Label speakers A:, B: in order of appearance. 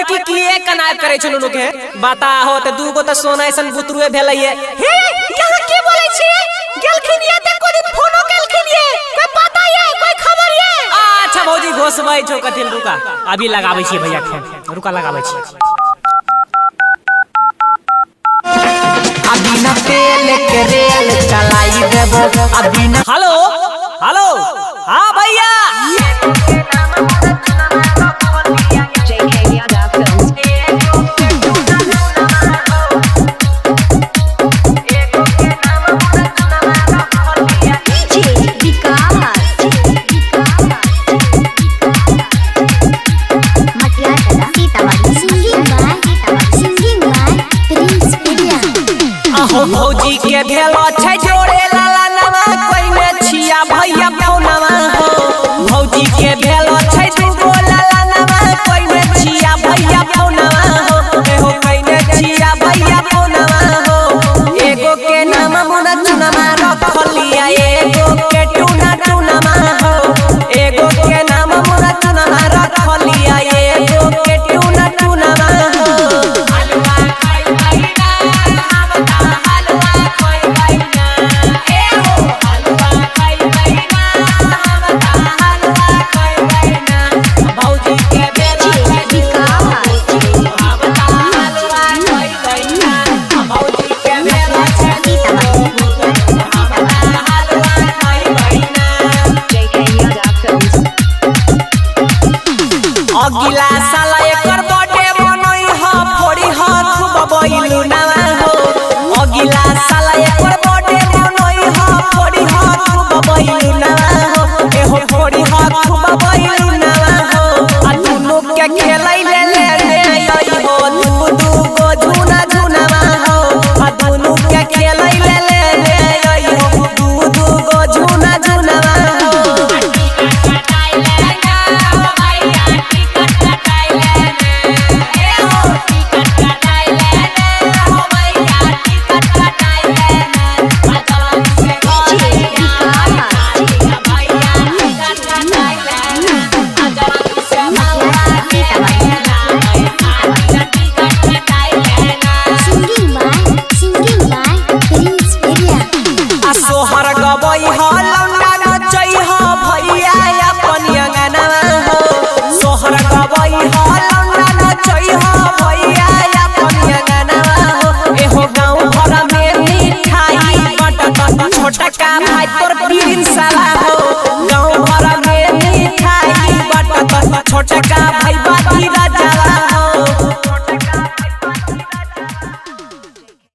A: लड़की किए कनाब करे छ लोग के बता हो त दू गो त सोना ऐसन बुतरुए भेलैए
B: हे यहाँ की बोलै छी गेलखिन ये त कोई फोनो केलखिन ये कोई पता ये कोई खबर ये
A: अच्छा भौजी घोसबै छौ कथिन रुका अभी लगाबै छी भैया फोन रुका लगाबै छी
B: अभी न तेल के रेल चलाई देबो अभी न
A: हेलो हेलो हां भैया भौजी के भेलो छै जोड़े लाला नवा कोई ने छिया भैया फोनवा हो भौजी के भेलो छै दुगो लाला नवा कोई ने छिया भैया फोनवा हो एहो कोई ने छिया भैया फोनवा हो एगो के नाम मुना चुनमा रखलिया एगो के टुना टुनमा हो एगो के नाम मुना चुनमा रखलिया एगो के टुना टुनमा हो हलवा खाई भैया अगिला साल एकर बर्थडे मनई ह फोड़ी ह खूब बइलू नवा